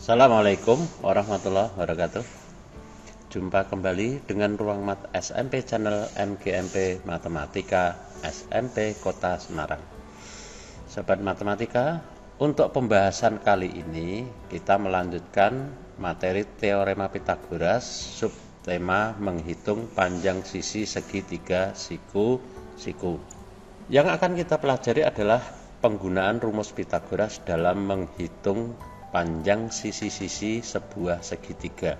Assalamualaikum warahmatullahi wabarakatuh. Jumpa kembali dengan Ruang Mat SMP Channel MGMP Matematika SMP Kota Semarang. Sobat Matematika, untuk pembahasan kali ini kita melanjutkan materi Teorema Pitagoras subtema menghitung panjang sisi segitiga siku-siku. Yang akan kita pelajari adalah penggunaan rumus Pitagoras dalam menghitung panjang sisi-sisi sebuah segitiga.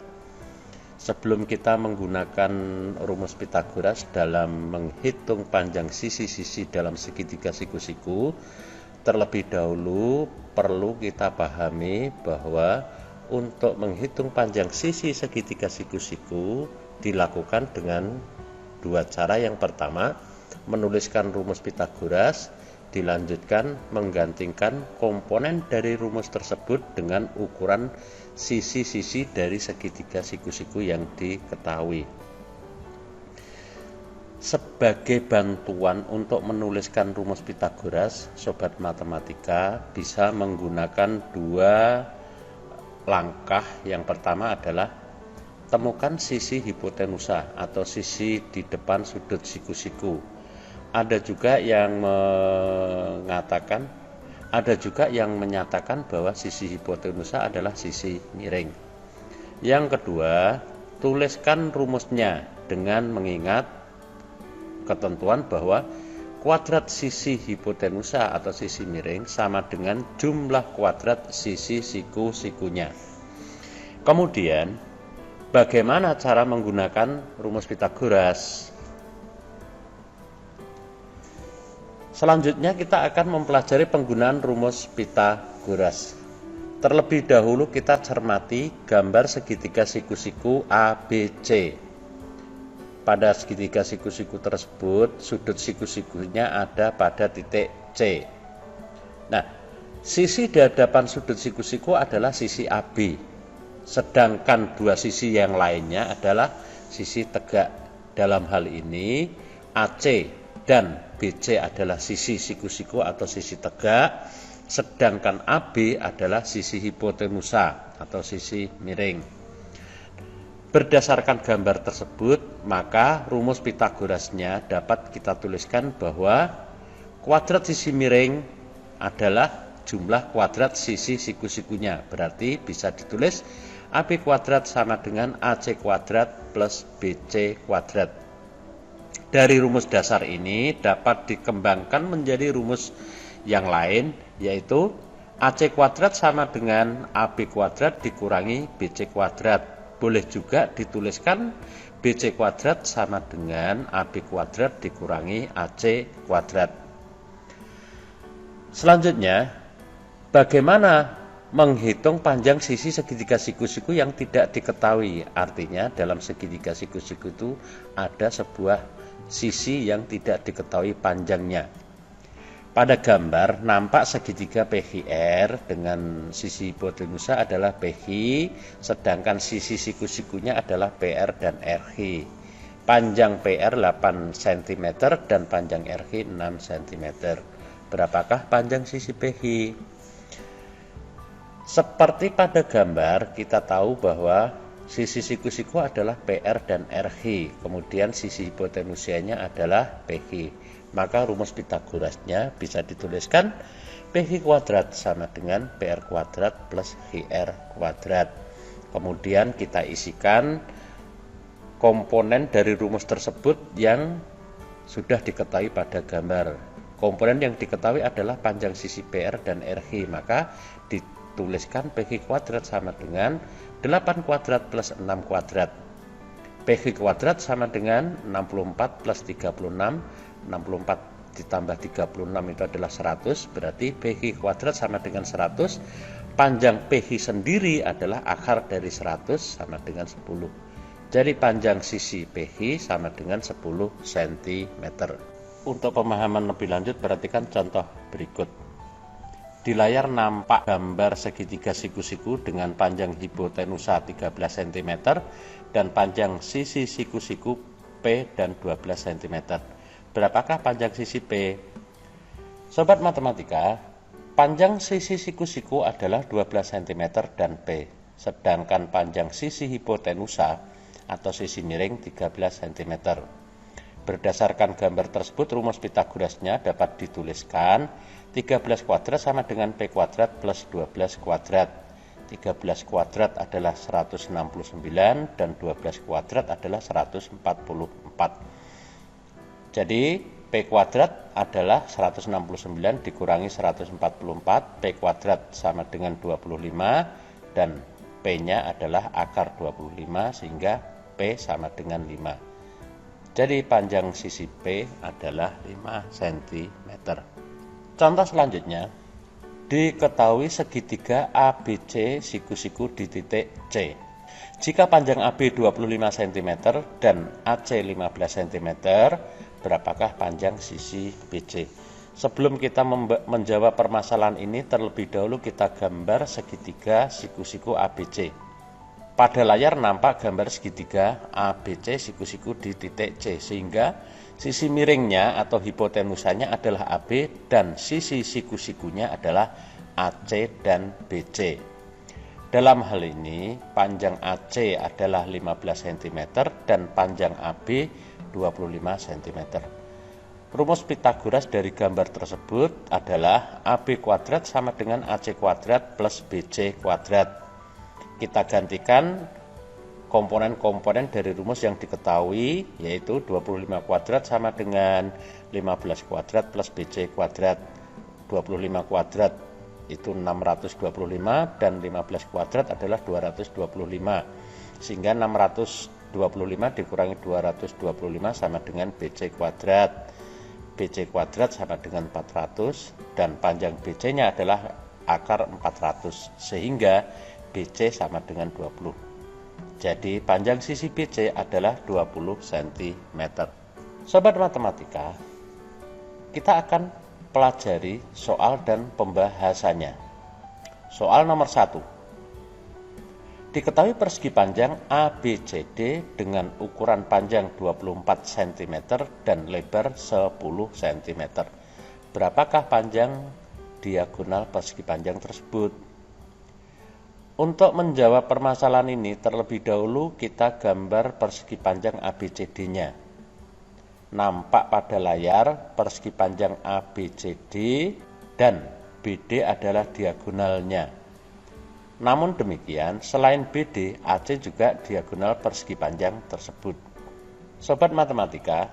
Sebelum kita menggunakan rumus Pitagoras dalam menghitung panjang sisi-sisi dalam segitiga siku-siku, terlebih dahulu perlu kita pahami bahwa untuk menghitung panjang sisi segitiga siku-siku dilakukan dengan dua cara. Yang pertama, menuliskan rumus Pitagoras, dilanjutkan menggantikan komponen dari rumus tersebut dengan ukuran sisi-sisi dari segitiga siku-siku yang diketahui. Sebagai bantuan untuk menuliskan rumus Pitagoras, Sobat Matematika bisa menggunakan dua langkah. Yang pertama adalah temukan sisi hipotenusa atau sisi di depan sudut siku-siku. Ada juga yang menyatakan bahwa sisi hipotenusa adalah sisi miring. Yang kedua, tuliskan rumusnya dengan mengingat ketentuan bahwa kuadrat sisi hipotenusa atau sisi miring sama dengan jumlah kuadrat sisi siku-sikunya. Kemudian, bagaimana cara menggunakan rumus Pitagoras? Selanjutnya kita akan mempelajari penggunaan rumus Pitagoras. Terlebih dahulu kita cermati gambar segitiga siku-siku ABC. Pada segitiga siku-siku tersebut, sudut siku-sikunya ada pada titik C. Nah, sisi di hadapan sudut siku-siku adalah sisi AB. Sedangkan dua sisi yang lainnya adalah sisi tegak. Dalam hal ini, AC dan BC adalah sisi siku-siku atau sisi tegak, sedangkan AB adalah sisi hipotenusa atau sisi miring. Berdasarkan gambar tersebut, maka rumus Pitagorasnya dapat kita tuliskan bahwa kuadrat sisi miring adalah jumlah kuadrat sisi siku-sikunya. Berarti bisa ditulis AB kuadrat sama dengan AC kuadrat plus BC kuadrat. Dari rumus dasar ini dapat dikembangkan menjadi rumus yang lain, yaitu AC kuadrat sama dengan AB kuadrat dikurangi BC kuadrat. Boleh juga dituliskan BC kuadrat sama dengan AB kuadrat dikurangi AC kuadrat. Selanjutnya, bagaimana menghitung panjang sisi segitiga siku-siku yang tidak diketahui? Artinya dalam segitiga siku-siku itu ada sebuah sisi yang tidak diketahui panjangnya. Pada gambar nampak segitiga PQR dengan sisi hipotenusa adalah PQ, sedangkan sisi siku-sikunya adalah PR dan RQ. Panjang PR 8 cm dan panjang RQ 6 cm. Berapakah panjang sisi PQ? Seperti pada gambar, kita tahu bahwa sisi siku-siku adalah PR dan RQ, kemudian sisi hipotenusanya adalah PQ. Maka rumus Pitagorasnya bisa dituliskan PQ kuadrat sama dengan PR kuadrat plus QR kuadrat. Kemudian kita isikan komponen dari rumus tersebut yang sudah diketahui pada gambar. Komponen yang diketahui adalah panjang sisi PR dan RQ, maka dituliskan PQ kuadrat sama dengan 8 kuadrat plus 6 kuadrat. PQ kuadrat sama dengan 64 plus 36. 64 ditambah 36 itu adalah 100. Berarti PQ kuadrat sama dengan 100. Panjang PQ sendiri adalah akar dari 100 sama dengan 10. Jadi panjang sisi PQ sama dengan 10 cm. Untuk pemahaman lebih lanjut, perhatikan contoh berikut. Di layar nampak gambar segitiga siku-siku dengan panjang hipotenusa 13 cm dan panjang sisi siku-siku P dan 12 cm. Berapakah panjang sisi P? Sobat Matematika, Panjang sisi siku-siku adalah 12 cm dan P, sedangkan panjang sisi hipotenusa atau sisi miring 13 cm. Berdasarkan gambar tersebut, rumus Pitagorasnya dapat dituliskan 13 kuadrat sama dengan P kuadrat plus 12 kuadrat. 13 kuadrat adalah 169 dan 12 kuadrat adalah 144. Jadi P kuadrat adalah 169 dikurangi 144, P kuadrat sama dengan 25 dan P-nya adalah akar 25 sehingga P sama dengan 5. Jadi panjang sisi P adalah 5 cm. Contoh selanjutnya, diketahui segitiga ABC siku-siku di titik C. Jika panjang AB 25 cm dan AC 15 cm, berapakah panjang sisi BC? Sebelum kita menjawab permasalahan ini, terlebih dahulu kita gambar segitiga siku-siku ABC. Pada layar nampak gambar segitiga ABC siku-siku di titik C, sehingga sisi miringnya atau hipotenusanya adalah AB dan sisi siku-sikunya adalah AC dan BC. Dalam hal ini, panjang AC adalah 15 cm dan panjang AB 25 cm. Rumus Pitagoras dari gambar tersebut adalah AB kuadrat sama dengan AC kuadrat plus BC kuadrat. Kita gantikan komponen-komponen dari rumus yang diketahui, yaitu 25 kuadrat sama dengan 15 kuadrat plus BC kuadrat. 25 kuadrat itu 625 dan 15 kuadrat adalah 225. Sehingga 625 dikurangi 225 sama dengan BC kuadrat. BC kuadrat sama dengan 400 dan panjang BC-nya adalah akar 400 sehingga BC sama dengan 20. Jadi panjang sisi BC adalah 20 cm. Sobat matematika, kita akan pelajari soal dan pembahasannya. Soal nomor 1. Diketahui persegi panjang ABCD dengan ukuran panjang 24 cm dan lebar 10 cm. Berapakah panjang diagonal persegi panjang tersebut? Untuk menjawab permasalahan ini, terlebih dahulu kita gambar persegi panjang ABCD-nya. Nampak pada layar persegi panjang ABCD dan BD adalah diagonalnya. Namun demikian, selain BD, AC juga diagonal persegi panjang tersebut. Sobat matematika,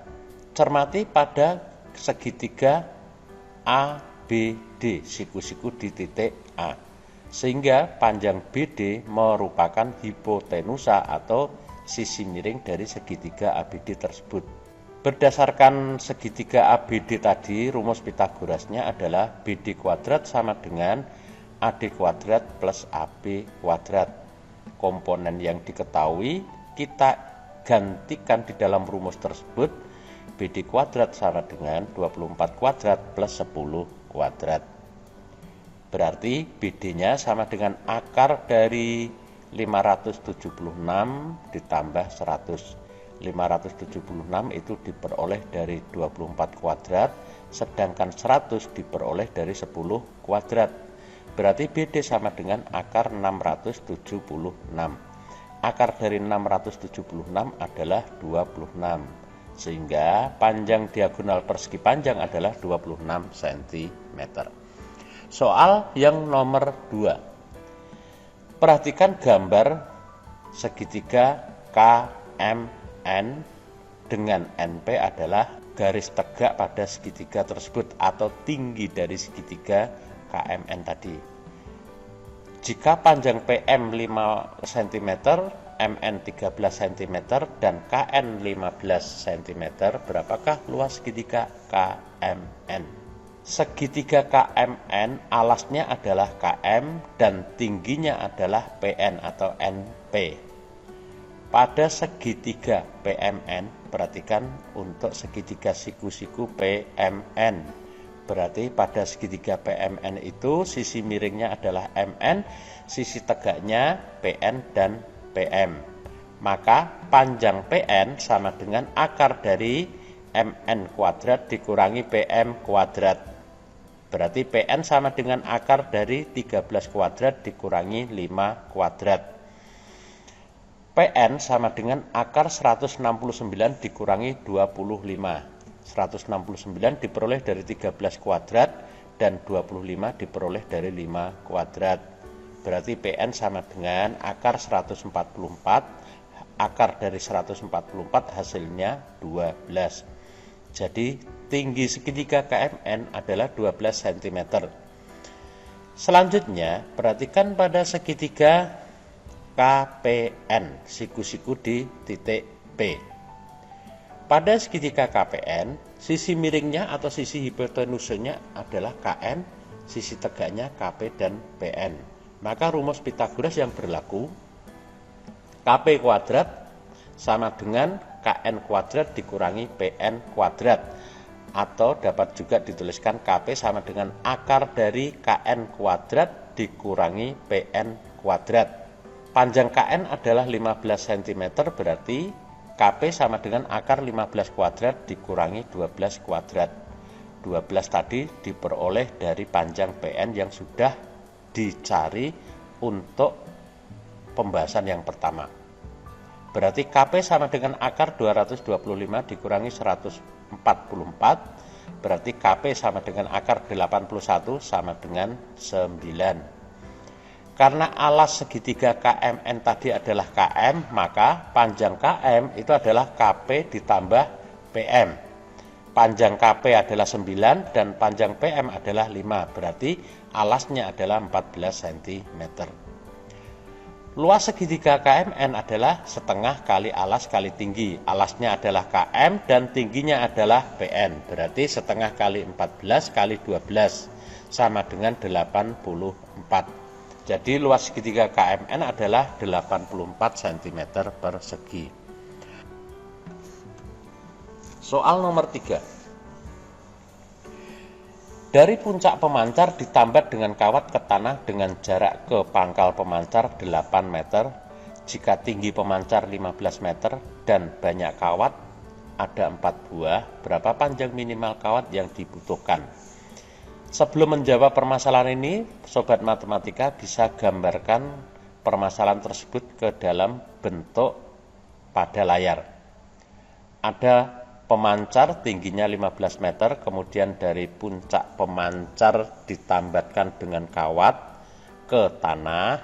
cermati pada segitiga ABD, siku-siku di titik A. Sehingga panjang BD merupakan hipotenusa atau sisi miring dari segitiga ABD tersebut. Berdasarkan segitiga ABD tadi, rumus Pitagorasnya adalah BD kuadrat sama dengan AD kuadrat plus AB kuadrat. Komponen yang diketahui kita gantikan di dalam rumus tersebut. BD kuadrat sama dengan 24 kuadrat plus 10 kuadrat. Berarti BD-nya sama dengan akar dari 576 ditambah 100. 576 itu diperoleh dari 24 kuadrat, sedangkan 100 diperoleh dari 10 kuadrat. Berarti BD sama dengan akar 676. Akar dari 676 adalah 26. Sehingga panjang diagonal persegi panjang adalah 26 cm. Soal yang nomor 2. Perhatikan gambar segitiga KMN dengan NP adalah garis tegak pada segitiga tersebut atau tinggi dari segitiga KMN tadi. Jika panjang PM 5 cm, MN 13 cm, dan KN 15 cm, berapakah luas segitiga KMN? Segitiga KMN alasnya adalah KM dan tingginya adalah PN atau NP. Pada segitiga PMN, perhatikan untuk segitiga siku-siku PMN. Berarti pada segitiga PMN itu sisi miringnya adalah MN, sisi tegaknya PN dan PM. Maka panjang PN sama dengan akar dari MN kuadrat dikurangi PM kuadrat. Berarti PN sama dengan akar dari 13 kuadrat dikurangi 5 kuadrat. PN sama dengan akar 169 dikurangi 25. 169 diperoleh dari 13 kuadrat dan 25 diperoleh dari 5 kuadrat. Berarti PN sama dengan akar 144. Akar dari 144 hasilnya 12. Jadi tinggi segitiga KMN adalah 12 cm. Selanjutnya, perhatikan pada segitiga KPN, siku-siku di titik P. Pada segitiga KPN, sisi miringnya atau sisi hipotenusanya adalah KM, sisi tegaknya KP dan PN. Maka rumus Pythagoras yang berlaku, KP kuadrat sama dengan KN kuadrat dikurangi PN kuadrat, atau dapat juga dituliskan KP sama dengan akar dari KN kuadrat dikurangi PN kuadrat. Panjang KN adalah 15 cm, berarti KP sama dengan akar 15 kuadrat dikurangi 12 kuadrat. 12 tadi diperoleh dari panjang PN yang sudah dicari untuk pembahasan yang pertama. Berarti KP sama dengan akar 225 dikurangi 144, berarti KP sama dengan akar 81 sama dengan 9. Karena alas segitiga KMN tadi adalah KM, maka panjang KM itu adalah KP ditambah PM. Panjang KP adalah 9 dan panjang PM adalah 5, berarti alasnya adalah 14 cm. Luas segitiga KMN adalah setengah kali alas kali tinggi. Alasnya adalah KM dan tingginya adalah PN. Berarti setengah kali 14 kali 12 sama dengan 84. Jadi luas segitiga KMN adalah 84 cm persegi. Soal nomor 3. Dari puncak pemancar ditambat dengan kawat ke tanah dengan jarak ke pangkal pemancar 8 meter. Jika tinggi pemancar 15 meter dan banyak kawat, ada 4 buah, berapa panjang minimal kawat yang dibutuhkan? Sebelum menjawab permasalahan ini, Sobat Matematika bisa gambarkan permasalahan tersebut ke dalam bentuk pada layar. Ada pemancar tingginya 15 meter, kemudian dari puncak pemancar ditambatkan dengan kawat ke tanah.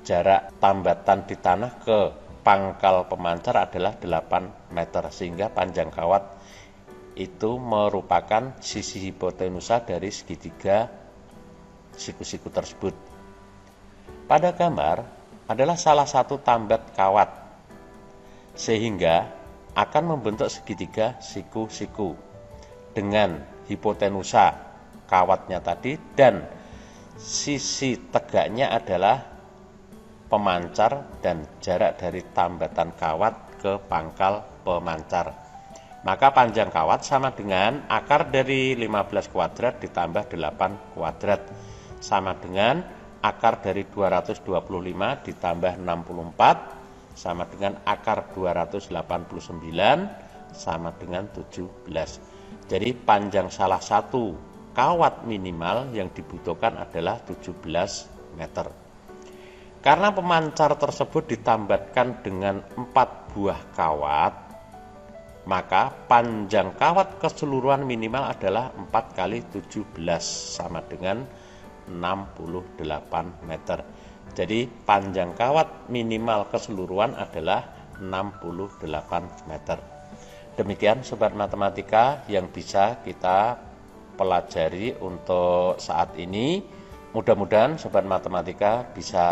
Jarak tambatan di tanah ke pangkal pemancar adalah 8 meter, sehingga panjang kawat itu merupakan sisi hipotenusa dari segitiga siku-siku tersebut. Pada gambar adalah salah satu tambat kawat, sehingga akan membentuk segitiga siku-siku dengan hipotenusa kawatnya tadi dan sisi tegaknya adalah pemancar dan jarak dari tambatan kawat ke pangkal pemancar. Maka panjang kawat sama dengan akar dari 15 kuadrat ditambah 8 kuadrat sama dengan akar dari 225 ditambah 64 sama dengan akar 289 sama dengan 17. Jadi panjang salah satu kawat minimal yang dibutuhkan adalah 17 meter. Karena pemancar tersebut ditambatkan dengan 4 buah kawat, maka panjang kawat keseluruhan minimal adalah 4 kali 17 sama dengan 68 meter. Jadi panjang kawat minimal keseluruhan adalah 68 meter. Demikian Sobat Matematika yang bisa kita pelajari untuk saat ini. Mudah-mudahan Sobat Matematika bisa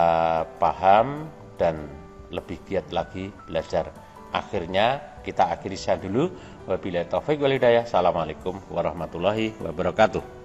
paham dan lebih giat lagi belajar. Akhirnya kita akhiri saja dulu. Wabillahi taufiq wal hidayah. Assalamualaikum warahmatullahi wabarakatuh.